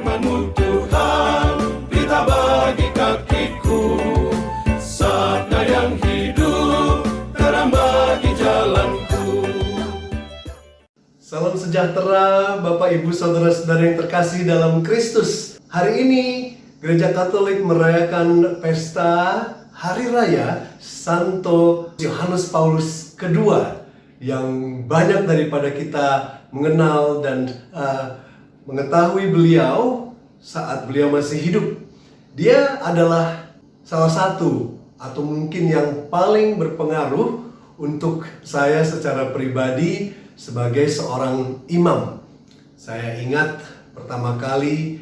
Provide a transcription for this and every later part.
firman-Mu Tuhan, berita bagi kakiku, sabda yang hidup, terang bagi jalanku. Salam sejahtera Bapak Ibu Saudara-saudara yang terkasih dalam Kristus. Hari ini Gereja Katolik merayakan pesta Hari Raya Santo Yohanes Paulus II, yang banyak daripada kita mengenal dan mengetahui beliau saat beliau masih hidup. Dia adalah salah satu atau mungkin yang paling berpengaruh untuk saya secara pribadi sebagai seorang imam. Saya ingat pertama kali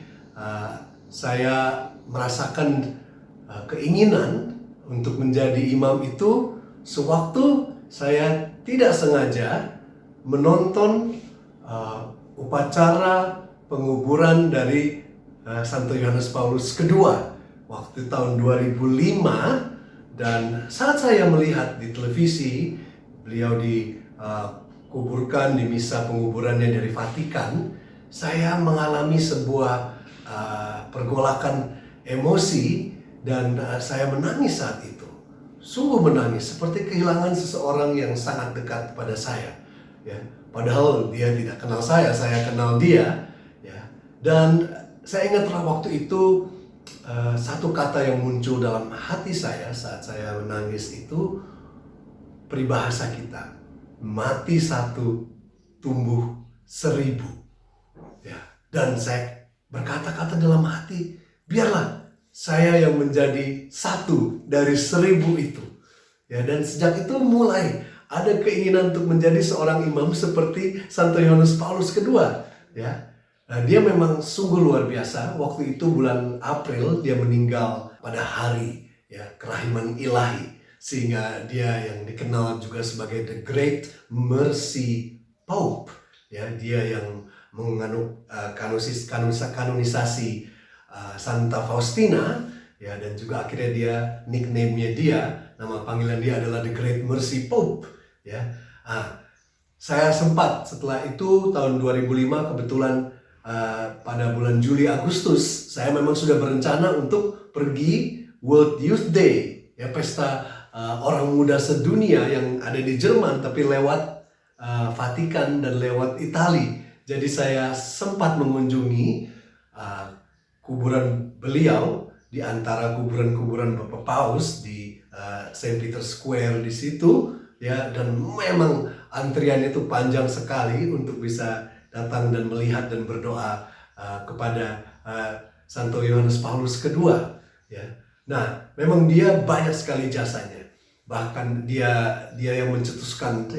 saya merasakan keinginan untuk menjadi imam itu sewaktu saya tidak sengaja menonton upacara penguburan dari Santo Yohanes Paulus II waktu tahun 2005, dan saat saya melihat di televisi beliau dikuburkan di misa penguburannya dari Vatikan, saya mengalami sebuah pergolakan emosi dan saya menangis saat itu. Sungguh menangis, seperti kehilangan seseorang yang sangat dekat pada saya. Ya, padahal dia tidak kenal saya kenal dia. Ya, dan saya ingatlah waktu itu satu kata yang muncul dalam hati saya saat saya menangis itu, peribahasa kita, mati satu, tumbuh 1000. Ya, dan saya berkata-kata dalam hati, biarlah saya yang menjadi satu dari 1000 itu. Ya, dan sejak itu mulai ada keinginan untuk menjadi seorang imam seperti Santo Yohanes Paulus II. Ya, nah, dia memang sungguh luar biasa. Waktu itu bulan April dia meninggal pada hari kerahiman ilahi, sehingga dia yang dikenal juga sebagai The Great Mercy Pope. Ya, dia yang menganut kanonisasi Santa Faustina, ya, dan juga akhirnya dia nickname-nya dia, nama panggilan dia adalah The Great Mercy Pope. Ya, saya sempat setelah itu tahun 2005 kebetulan pada bulan Juli Agustus saya memang sudah berencana untuk pergi World Youth Day, ya, pesta orang muda sedunia yang ada di Jerman tapi lewat Vatikan dan lewat Itali. Jadi saya sempat mengunjungi kuburan beliau di antara kuburan-kuburan Bapak Paus di Saint Peter Square di situ, ya, dan memang antrian itu panjang sekali untuk bisa datang dan melihat dan berdoa kepada Santo Yohanes Paulus II. Ya. Nah, memang dia banyak sekali jasanya. Bahkan dia yang mencetuskan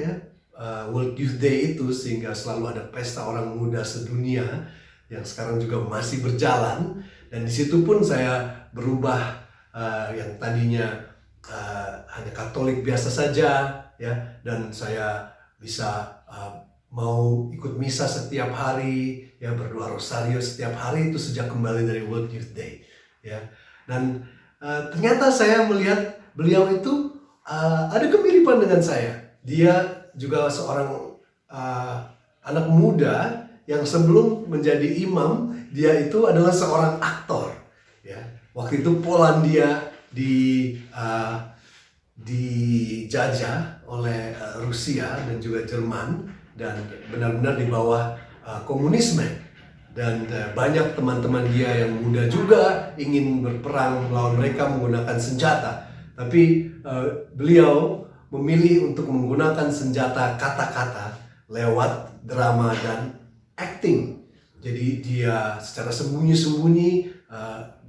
World Youth Day itu, sehingga selalu ada pesta orang muda sedunia yang sekarang juga masih berjalan. Dan di situ pun saya berubah, yang tadinya hanya Katolik biasa saja, ya, dan saya bisa mau ikut misa setiap hari, ya, berdoa rosario setiap hari itu sejak kembali dari World Youth Day, ya. Dan ternyata saya melihat beliau itu ada kemiripan dengan saya. Dia juga seorang anak muda yang sebelum menjadi imam, dia itu adalah seorang aktor. Ya, waktu itu Polandia dijajah oleh Rusia dan juga Jerman, dan benar-benar di bawah komunisme. Dan banyak teman-teman dia yang muda juga ingin berperang melawan mereka menggunakan senjata. Tapi beliau memilih untuk menggunakan senjata kata-kata lewat drama dan acting. Jadi dia secara sembunyi-sembunyi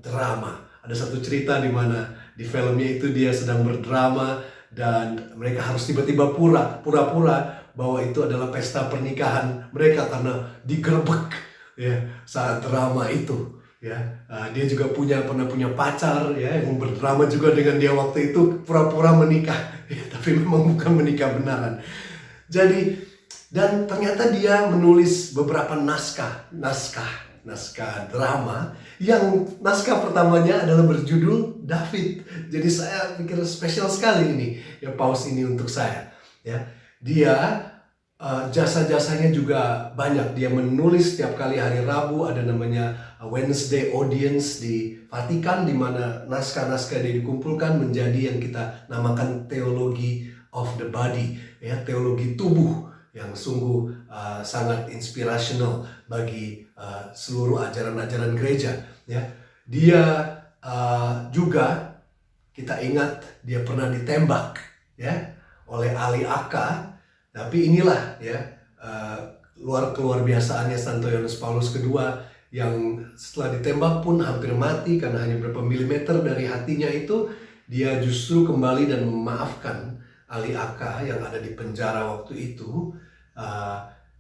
drama. Ada satu cerita di mana di filmnya itu dia sedang berdrama dan mereka harus tiba-tiba pura-pura bahwa itu adalah pesta pernikahan mereka karena digerebek, ya, saat drama itu. Ya, dia juga pernah punya pacar, ya, yang berdrama juga dengan dia waktu itu pura-pura menikah, ya, tapi memang bukan menikah benaran. Jadi, dan ternyata dia menulis beberapa naskah drama, yang naskah pertamanya adalah berjudul David. Jadi saya pikir spesial sekali ini, ya, Paus ini untuk saya. Ya, dia jasa-jasanya juga banyak. Dia menulis setiap kali hari Rabu, ada namanya Wednesday Audience di Vatikan, di mana naskah-naskah dia dikumpulkan menjadi yang kita namakan teologi of the body, ya, teologi tubuh, yang sungguh sangat inspirational bagi seluruh ajaran-ajaran gereja. Ya, dia juga kita ingat dia pernah ditembak, ya, oleh ahli AK. Tapi inilah, ya, luar biasaannya Santo Yohanes Paulus II, yang setelah ditembak pun hampir mati karena hanya beberapa milimeter dari hatinya itu, dia justru kembali dan memaafkan ahli AK yang ada di penjara waktu itu,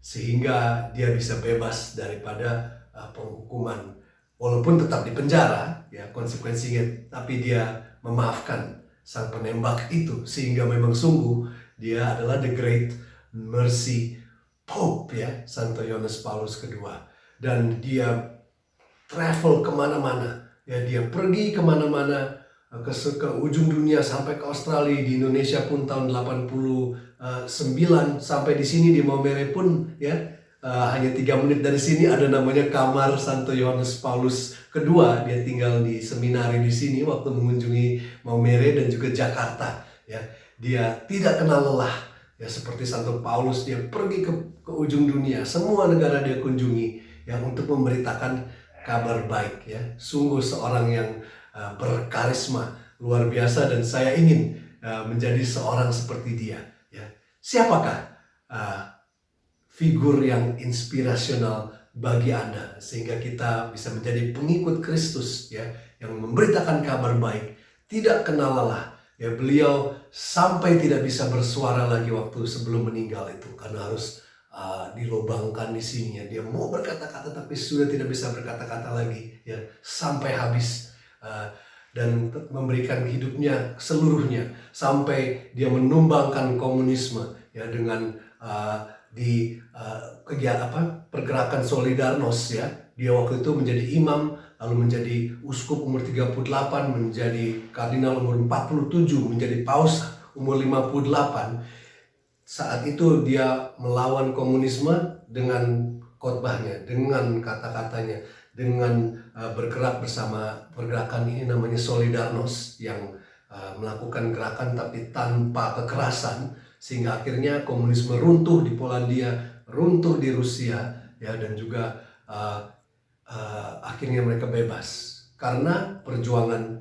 sehingga dia bisa bebas daripada penghukuman. Walaupun tetap di penjara, ya, konsekuensinya, tapi dia memaafkan sang penembak itu, sehingga memang sungguh dia adalah the great mercy Pope, ya, Santo Yohanes Paulus II. Dan dia travel kemana-mana, ya, dia pergi kemana-mana, ke ujung dunia sampai ke Australia, di Indonesia pun tahun 89, sampai di sini di Maumere pun, ya, hanya 3 menit dari sini ada namanya kamar Santo Yohanes Paulus II. Dia tinggal di seminari di sini waktu mengunjungi Maumere dan juga Jakarta, ya. Dia tidak kenal lelah, ya, seperti Santo Paulus. Dia pergi ke ujung dunia, semua negara dia kunjungi, ya, untuk memberitakan kabar baik, ya. Sungguh seorang yang berkarisma luar biasa, dan saya ingin menjadi seorang seperti dia, ya. Siapakah figur yang inspirasional bagi Anda sehingga kita bisa menjadi pengikut Kristus, ya, yang memberitakan kabar baik, tidak kenal lelah, ya. Beliau sampai tidak bisa bersuara lagi waktu sebelum meninggal itu karena harus dilobangkan di sini, ya. Dia mau berkata-kata tapi sudah tidak bisa berkata-kata lagi, ya, sampai habis, dan memberikan hidupnya seluruhnya sampai dia menumbangkan komunisme, ya, dengan pergerakan Solidarność, ya. Dia waktu itu menjadi imam, lalu menjadi uskup umur 38, menjadi kardinal umur 47, menjadi paus umur 58. Saat itu dia melawan komunisme dengan khotbahnya, dengan kata-katanya, dengan bergerak bersama pergerakan ini namanya Solidarność, yang melakukan gerakan tapi tanpa kekerasan, sehingga akhirnya komunisme runtuh di Polandia, runtuh di Rusia, ya, dan juga akhirnya mereka bebas karena perjuangan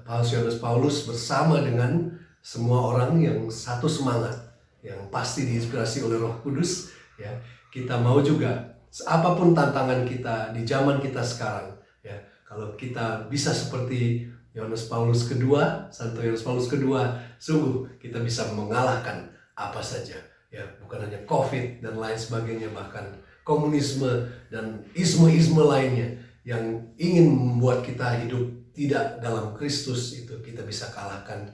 Paus Yohanes Paulus bersama dengan semua orang yang satu semangat, yang pasti diinspirasi oleh Roh Kudus, ya. Kita mau juga, apapun tantangan kita di zaman kita sekarang, ya, kalau kita bisa seperti Yohanes Paulus II, Santo Yohanes Paulus II, sungguh kita bisa mengalahkan apa saja, ya, bukan hanya COVID dan lain sebagainya, bahkan komunisme dan isme-isme lainnya yang ingin membuat kita hidup tidak dalam Kristus, itu kita bisa kalahkan.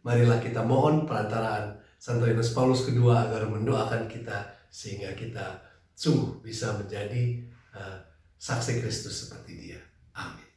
Marilah kita mohon perantaraan Santo Yohanes Paulus II agar mendoakan kita sehingga kita sungguh bisa menjadi saksi Kristus seperti dia. Amin.